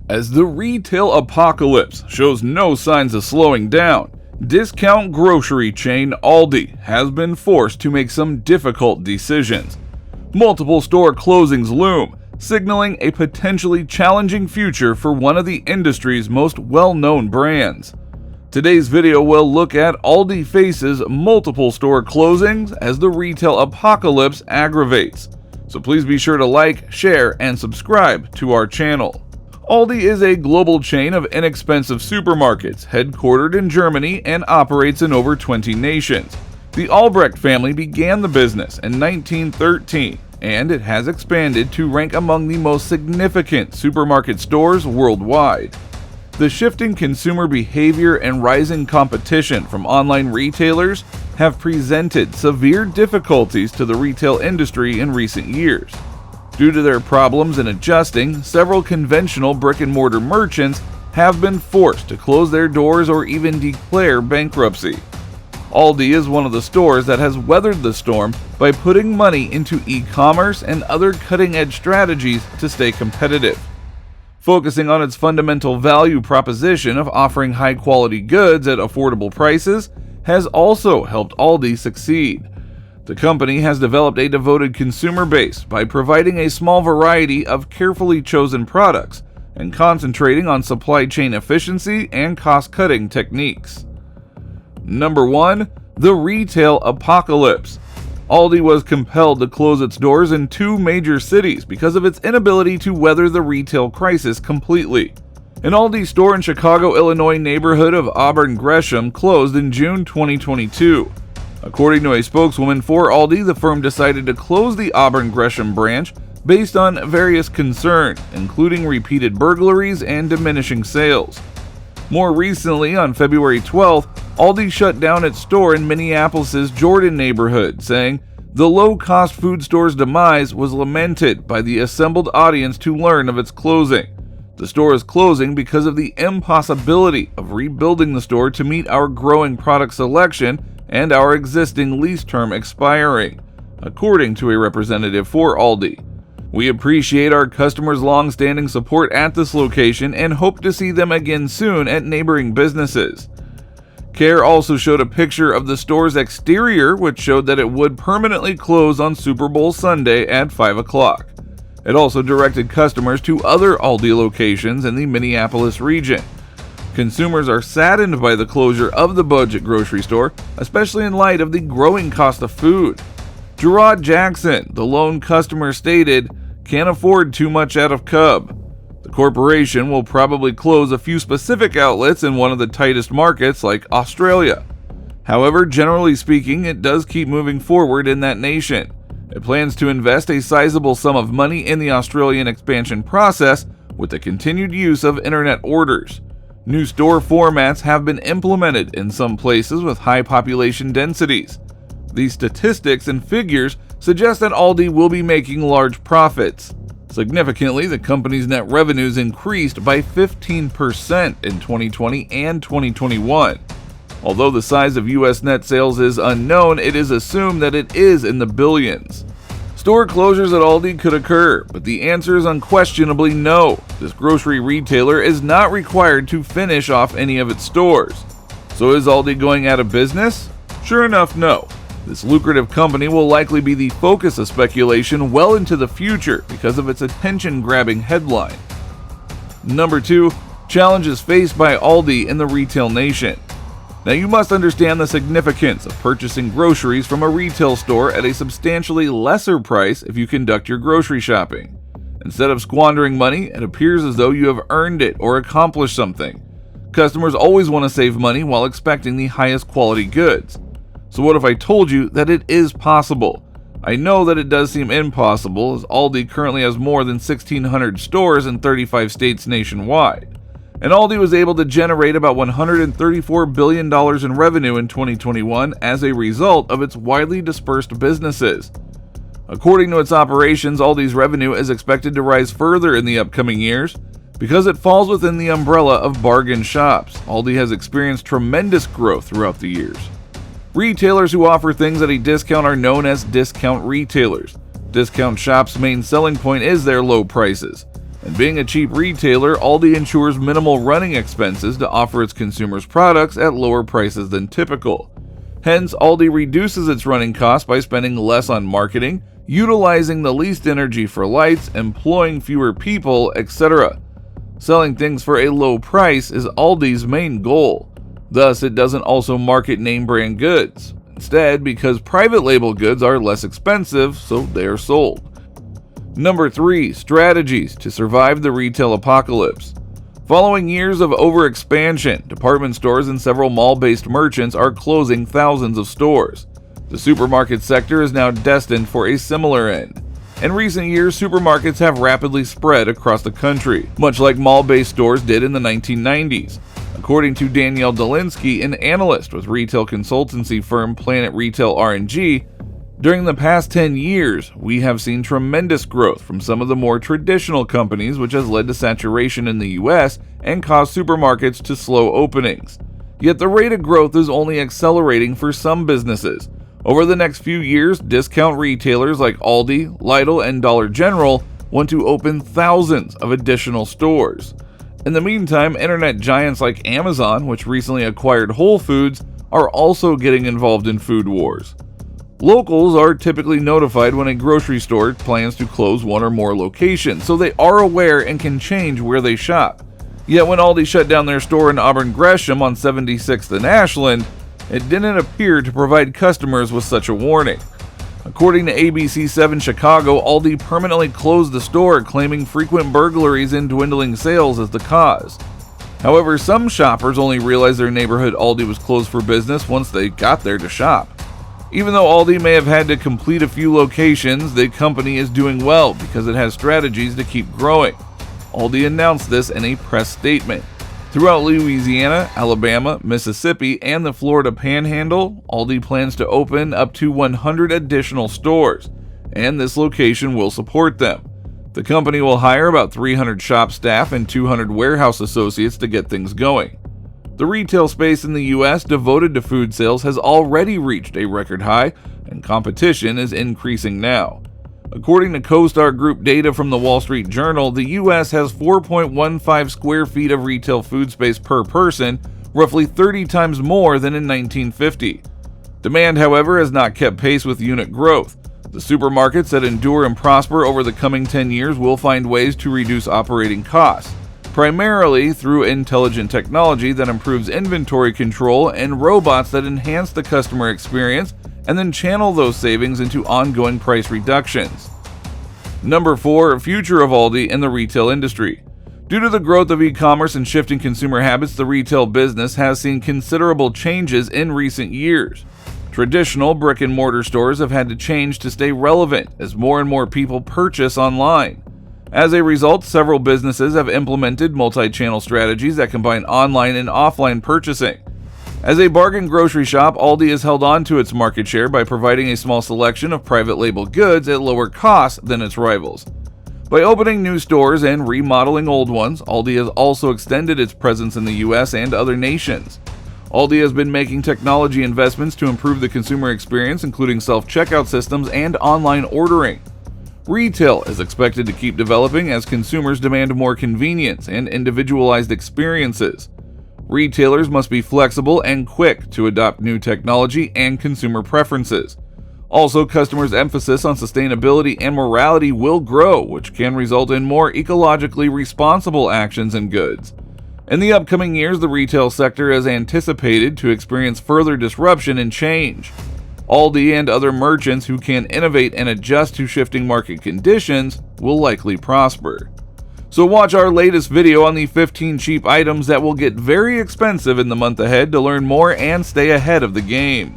As the retail apocalypse shows no signs of slowing down, discount grocery chain Aldi has been forced to make some difficult decisions. Multiple store closings loom, signaling a potentially challenging future for one of the industry's most well-known brands. Today's video will look at Aldi faces multiple store closings as the retail apocalypse aggravates. So please be sure to like, share, and subscribe to our channel. Aldi is a global chain of inexpensive supermarkets headquartered in Germany and operates in over 20 nations. The Albrecht family began the business in 1913, and it has expanded to rank among the most significant supermarket stores worldwide. The shifting consumer behavior and rising competition from online retailers have presented severe difficulties to the retail industry in recent years. Due to their problems in adjusting, several conventional brick-and-mortar merchants have been forced to close their doors or even declare bankruptcy. Aldi is one of the stores that has weathered the storm by putting money into e-commerce and other cutting-edge strategies to stay competitive. Focusing on its fundamental value proposition of offering high-quality goods at affordable prices has also helped Aldi succeed. The company has developed a devoted consumer base by providing a small variety of carefully chosen products and concentrating on supply chain efficiency and cost-cutting techniques. Number 1. The retail apocalypse. Aldi was compelled to close its doors in 2 major cities because of its inability to weather the retail crisis completely. An Aldi store in Chicago, Illinois neighborhood of Auburn Gresham closed in June 2022. According to a spokeswoman for Aldi, the firm decided to close the Auburn Gresham branch based on various concerns, including repeated burglaries and diminishing sales. More recently, on February 12th, Aldi shut down its store in Minneapolis' Jordan neighborhood, saying the low-cost food store's demise was lamented by the assembled audience to learn of its closing. The store is closing because of the impossibility of rebuilding the store to meet our growing product selection and our existing lease term expiring, according to a representative for Aldi. We appreciate our customers' long-standing support at this location and hope to see them again soon at neighboring businesses. CARE also showed a picture of the store's exterior, which showed that it would permanently close on Super Bowl Sunday at 5 o'clock. It also directed customers to other Aldi locations in the Minneapolis region. Consumers are saddened by the closure of the budget grocery store, especially in light of the growing cost of food. Gerard Jackson, the lone customer, stated, "Can't afford too much out of Cub." The corporation will probably close a few specific outlets in one of the tightest markets like Australia. However, generally speaking, it does keep moving forward in that nation. It plans to invest a sizable sum of money in the Australian expansion process with the continued use of internet orders. New store formats have been implemented in some places with high population densities. These statistics and figures suggest that Aldi will be making large profits. Significantly, the company's net revenues increased by 15% in 2020 and 2021. Although the size of U.S. net sales is unknown, it is assumed that it is in the billions. Store closures at Aldi could occur, but the answer is unquestionably no. This grocery retailer is not required to finish off any of its stores. So is Aldi going out of business? Sure enough, no. This lucrative company will likely be the focus of speculation well into the future because of its attention-grabbing headline. Number 2. Challenges faced by Aldi in the retail nation. Now, you must understand the significance of purchasing groceries from a retail store at a substantially lesser price if you conduct your grocery shopping. Instead of squandering money, it appears as though you have earned it or accomplished something. Customers always want to save money while expecting the highest quality goods. So what if I told you that it is possible? I know that it does seem impossible, as Aldi currently has more than 1,600 stores in 35 states nationwide. And Aldi was able to generate about $134 billion in revenue in 2021 as a result of its widely dispersed businesses. According to its operations, Aldi's revenue is expected to rise further in the upcoming years. Because it falls within the umbrella of bargain shops, Aldi has experienced tremendous growth throughout the years. Retailers who offer things at a discount are known as discount retailers. Discount shops' main selling point is their low prices. And being a cheap retailer, Aldi ensures minimal running expenses to offer its consumers products at lower prices than typical. Hence, Aldi reduces its running costs by spending less on marketing, utilizing the least energy for lights, employing fewer people, etc. Selling things for a low price is Aldi's main goal. Thus, it doesn't also market name brand goods. Instead, because private label goods are less expensive, so they are sold. Number 3. Strategies to survive the retail apocalypse. Following years of overexpansion, department stores and several mall-based merchants are closing thousands of stores. The supermarket sector is now destined for a similar end. In recent years, supermarkets have rapidly spread across the country, much like mall-based stores did in the 1990s. According to Danielle Dolinsky, an analyst with retail consultancy firm Planet Retail R&G, during the past 10 years, we have seen tremendous growth from some of the more traditional companies, which has led to saturation in the US and caused supermarkets to slow openings. Yet the rate of growth is only accelerating for some businesses. Over the next few years, discount retailers like Aldi, Lidl, and Dollar General want to open thousands of additional stores. In the meantime, internet giants like Amazon, which recently acquired Whole Foods, are also getting involved in food wars. Locals are typically notified when a grocery store plans to close one or more locations, so they are aware and can change where they shop. Yet when Aldi shut down their store in Auburn Gresham on 76th and Ashland, it didn't appear to provide customers with such a warning. According to ABC7 Chicago, Aldi permanently closed the store, claiming frequent burglaries and dwindling sales as the cause. However, some shoppers only realized their neighborhood Aldi was closed for business once they got there to shop. Even though Aldi may have had to complete a few locations, the company is doing well because it has strategies to keep growing. Aldi announced this in a press statement. Throughout Louisiana, Alabama, Mississippi, and the Florida Panhandle, Aldi plans to open up to 100 additional stores, and this location will support them. The company will hire about 300 shop staff and 200 warehouse associates to get things going. The retail space in the US devoted to food sales has already reached a record high, and competition is increasing now. According to CoStar Group data from the Wall Street Journal, the US has 4.15 square feet of retail food space per person, roughly 30 times more than in 1950. Demand, however, has not kept pace with unit growth. The supermarkets that endure and prosper over the coming 10 years will find ways to reduce operating costs, primarily through intelligent technology that improves inventory control and robots that enhance the customer experience and then channel those savings into ongoing price reductions. Number 4. Future of Aldi in the retail industry. Due to the growth of e-commerce and shifting consumer habits, the retail business has seen considerable changes in recent years. Traditional brick-and-mortar stores have had to change to stay relevant as more and more people purchase online. As a result, several businesses have implemented multi-channel strategies that combine online and offline purchasing. As a bargain grocery shop, Aldi has held on to its market share by providing a small selection of private label goods at lower costs than its rivals. By opening new stores and remodeling old ones, Aldi has also extended its presence in the US and other nations. Aldi has been making technology investments to improve the consumer experience, including self-checkout systems and online ordering. Retail is expected to keep developing as consumers demand more convenience and individualized experiences. Retailers must be flexible and quick to adopt new technology and consumer preferences. Also, customers' emphasis on sustainability and morality will grow, which can result in more ecologically responsible actions and goods. In the upcoming years, the retail sector is anticipated to experience further disruption and change. Aldi and other merchants who can innovate and adjust to shifting market conditions will likely prosper. So watch our latest video on the 15 cheap items that will get very expensive in the month ahead to learn more and stay ahead of the game.